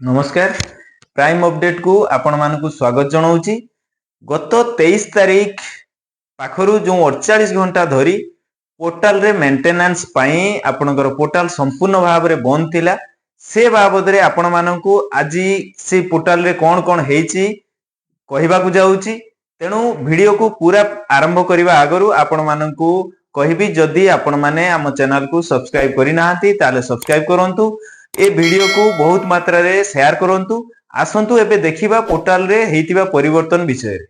नमस्कार prime update को आपण मानकु स्वागत जनाऊँगी। गत 23 तारीख पाखरु जो 48 घंटा धरी पोर्टाल रे मेंटेनेंस पाई आपनकर पोर्टाल संपूर्ण भाव रे बंद थिला। से बाबद रे आपण मानकु आज से पोर्टाल रे कोन कोन हेची कहिबा को जाउची। तेणु वीडियो को पूरा आरंभ करिवा आगरु आपण मानकु कहिबी जदी आपण माने हम चैनल को सब्सक्राइब करि नाहंती ताले सब्सक्राइब करंतु। ए वीडियो को बहुत मात्रा रे शेयर करंतु। आसंतु एबे देखिबा पोर्टाल रे हेतिबा परिवर्तन विषय रे।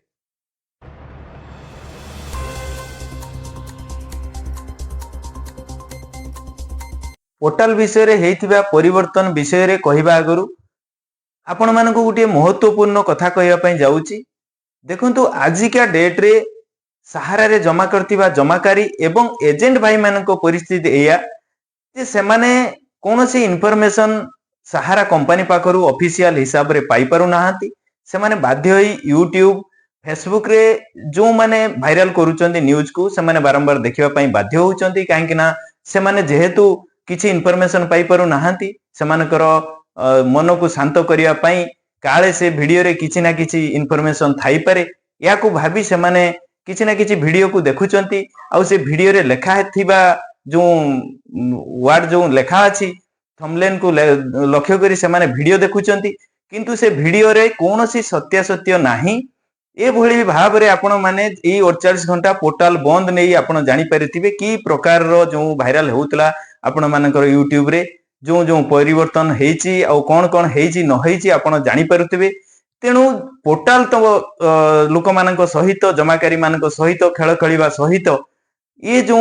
पोर्टाल विषय रे हेतिबा परिवर्तन विषय रे कहिबा आगरु आपण मानकु गुटे महत्वपूर्ण कथा कहिबा पई जाउची। देखंतु आजिका डेट रे सहारा रे जमा करतिबा जमाकारी एवं एजेंट भाई मानको परिस्थिति एया जे से माने कोनोसी इन्फॉर्मेशन सहारा कंपनी पाखरु ऑफिशियल हिसाब रे पाई पारु नाहंती। से माने बाध्य होई यूट्यूब फेसबुक रे जो माने वायरल करूचंदी न्यूज को से माने बारंबार देखिबा पई बाध्य होउचंदी। काहे कि ना से माने जेहेतु किछि इन्फॉर्मेशन पाई पारु नाहंती से मानकर मन को शांत करिया पई काळे से वीडियो रे किछि ना किछि इन्फॉर्मेशन थाई पारे या को भाबी से माने किछि ना किछि वीडियो को देखुचंती। आ से वीडियो रे लेखा हेथिबा जो वर्ड जो लेखा अछि थंबनेल को लक्ष्य करी से माने वीडियो देखुचंती। किंतु से वीडियो रे कोनोसी सत्य नाही। ए भली भाव रे आपण माने ई 48 घंटा पोर्टल बंद नै आपण जानि परिथिबे की प्रकार रो जो वायरल होउतला आपण मानकर यूट्यूब रे जो जो परिवर्तन हेची आ कोन कोन हेची न हेची आपण जानि परथिबे। तेणु पोर्टल तो लोक मानक सहित जमाकारी मानक सहित खेल खेलिबा सहित ये जो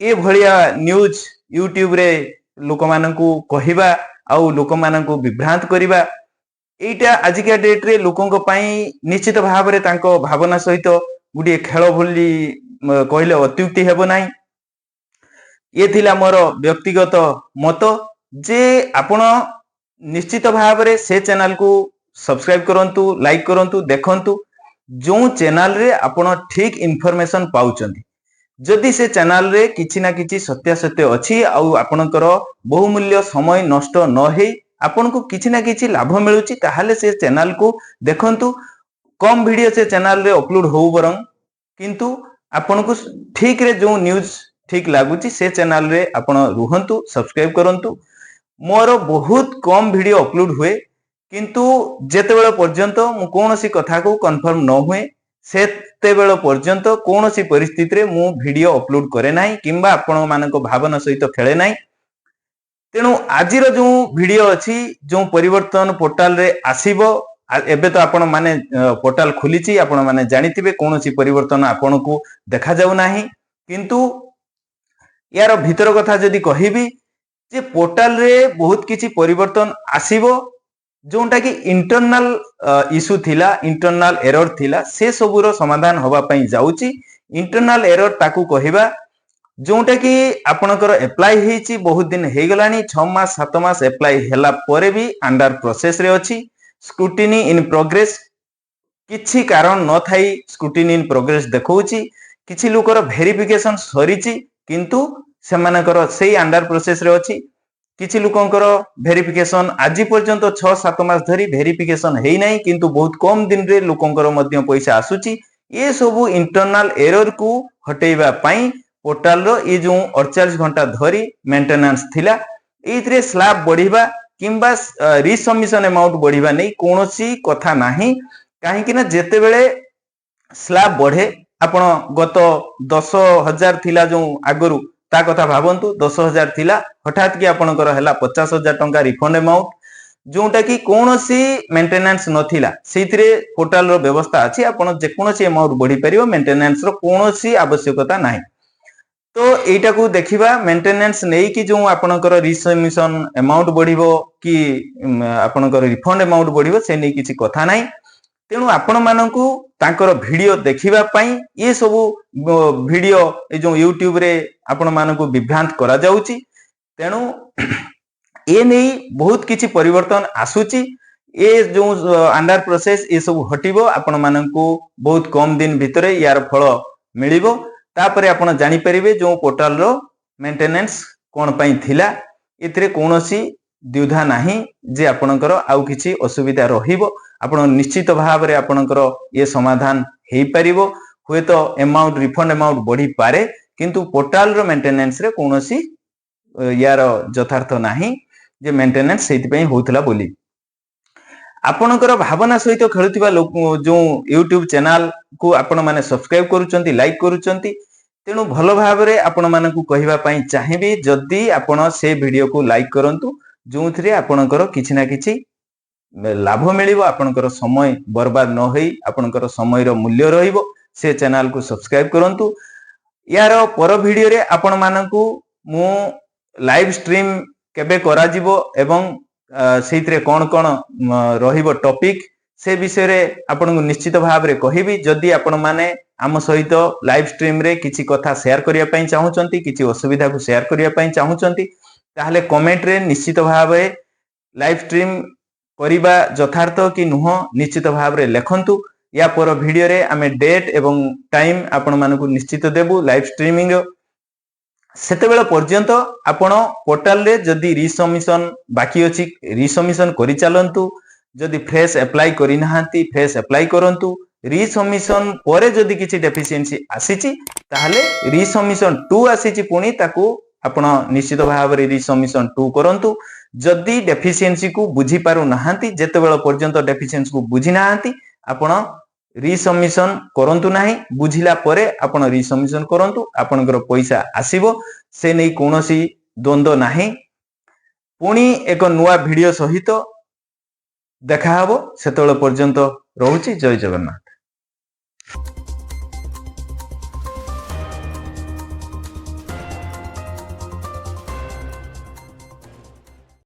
ए भलिया न्यूज यूट्यूब रे लोक मानकु कहिबा आउ लोक मानकु विभ्रांत करिबा एटा आजिका डेट रे लोकंक पई निश्चित भाव रे तांको भावना सहित गुडी खेल भली कहले अत्युक्ति हेबो नाही। ये थिला मोर व्यक्तिगत मत जे आपण निश्चित भाव रे से चैनल को सब्सक्राइब करंतु लाइक करंतु देखंतु जो चैनल रे आपण ठीक इन्फॉर्मेशन पाउचंदी। जदि से चैनल रे किछि ना किछि सत्य अछि आउ आपनकर बहुमूल्य समय नष्ट न हेई आपनको किछि ना किछि लाभ मिलुची ताहाले से चैनल को देखंतु। कम वीडियो से चैनल रे अपलोड हो बरं किंतु आपनको ठीक रे जो न्यूज ठीक लागुची से चैनल रे आपण रुहंतु सब्सक्राइब करंतु। मोर बहुत कम वीडियो अपलोड हुए किंतु जेतेबेले पर्यंत मु कोनोसी कथा को कंफर्म न हुए सेतेबेले पर्यंत कोनोसी परिस्थिति रे मु वीडियो अपलोड करे नाही किंबा आपण मानक भावना सहित खेले नाही। तेणु आजिर जो वीडियो अछि जो परिवर्तन पोर्टल रे आसीबो एबे तो आपण माने पोर्टल खुलिची आपण माने जानिथिबे कोनोसी परिवर्तन आपण को देखा जाउ नाही। किंतु यार भीतर कथा जदी कहिबी जे पोर्टल रे बहुत किछि परिवर्तन आसीबो जोंटा कि इंटरनल इशू थिला इंटरनल एरर थिला से सबुरो समाधान होबा पई जाउची। इंटरनल एरर ताकू कहिबा जोंटा कि आपनकर अप्लाई हेची बहुत दिन हे गलानी 6 मास 7 मास अप्लाई हैला परे भी अंडर प्रोसेस रे अछि। स्क्रूटिनी इन प्रोग्रेस किछि कारण न थाई स्क्रूटिनी इन प्रोग्रेस देखौची। किछि लोकर वेरिफिकेशन सरीची किंतु सेमानकर सेही अंडर प्रोसेस रे अछि। किछि लोकंकर वेरिफिकेशन आज पर्यंत 6-7 मास धरी वेरिफिकेशन हेई नाही किंतु बहुत कम दिन रे लोकंकर मध्य पैसा आसुची। ये सब इंटरनल एरर को हटेइबा पई पोर्टल रो ये जो 48 घंटा धरी मेंटेनेंस थिला एइतरे स्लैब बढ़िबा किंबा रिसबमिशन अमाउंट बढ़िबा नै कोनोसी कथा नाही। काहे कि ना जेते बेले स्लैब बढ़े आपण गत 10,000 थिला जो आगरु ता कथा भाबंतु 10,000 थिला हठात कि आपनकर हैला 50,000 टंका रिफंड अमाउंट जोंटा कि कोनोसी मेंटेनेंस नथिला सेइतरे पोर्टल रो व्यवस्था अछि। आपण जे कोनोसी अमाउंट बढ़ी परियो मेंटेनेंस रो कोनोसी आवश्यकता नाही। तो एटा को देखिबा मेंटेनेंस नै कि जो आपनकर रिसबमिशन अमाउंट बढ़िबो कि आपनकर रिफंड अमाउंट बढ़िबो से नै किछि कथा नाही। तेणु आपण मानकू तांकर वीडियो देखिबा पई ये सब वीडियो ए जो यूट्यूब रे आपण मानकू विभ्रांत करा जाउची। तेणु ए नै बहुत किछि परिवर्तन आसुची। ए जो अंडर प्रोसेस ये सब हटिबो आपण मानकू बहुत कम दिन भितरे यार फल मिलिबो। तापरे आपण जानि परिबे जो पोर्टल रो मेंटेनेंस कोन पई थिला एतरे कोनोसी द्विधा नाही जे आपणकर आउ किछि असुविधा रहिबो आपण निश्चित भाव रे आपणकर ये समाधान हेई परिबो हुए तो अमाउंट रिफंड अमाउंट बढ़ी पारे किंतु पोर्टाल रो मेंटेनेंस रे कोनोसी यार यथार्थ नाही जे मेंटेनेंस सेति पई होतला बोली आपणकर भावना सहित खेलुथिबा लोक जो यूट्यूब चैनल को आपण माने सब्सक्राइब करूचंती लाइक करूचंती तेणु भल भाव रे आपण मानकु कहिबा पई चाहिबी जदी आपण से वीडियो को लाइक करंतु जो थरे आपणकर किछि ना किछि लाभ मिलिबो आपणकर समय बर्बाद न होई आपणकर समय रो मूल्य रहिबो से चैनल को सब्सक्राइब करंतु यार पर वीडियो रे आपण मानकु मु लाइव स्ट्रीम केबे करा जिवो एवं सेइतरे कोन कोन रहिबो टॉपिक से विषय रे आपण को निश्चित भाव रे कहिबी जदी आपण माने आम सहित लाइव स्ट्रीम रे किछि कथा शेयर करिया पई चाहुचंती किछि असुविधा को शेयर करिया पई चाहुचंती ताहले कमेंट रे निश्चित भाव रे लाइव स्ट्रीम करिबा यथार्थ कि नुह निश्चित भाव रे लेखंतु या पर वीडियो रे आमे डेट एवं टाइम आपण मानकु निश्चित देबु लाइव स्ट्रीमिंग सेतेबेला पर्यंत आपण पोर्टल रे जदी रिसबमिशन बाकी अछि रिसबमिशन करि चालंतु जदी फ्रेश अप्लाई करि नहांती फ्रेश अप्लाई करंतु रिसबमिशन परे जदी किछि डेफिशिएंसी आसीची ताहले रिसबमिशन 2 आसीची पुनी ताकू आपण निश्चित भाव रे रिसबमिशन 2 करंतु जदी डेफिशिएंसी को बुझी पारु नहांती जेतेबेला पर्यंत डेफिशिएंसी को बुझी नहांती आपण रिसबमिशन करंतु नाही बुझिला परे आपण रिसबमिशन करंतु आपनकर पैसा आसीबो से नै कोनोसी द्वंद्व नाही पुनी एक नुवा वीडियो सहित देखा हबो सेतेबेला पर्यंत रहूची जय जगन्नाथ।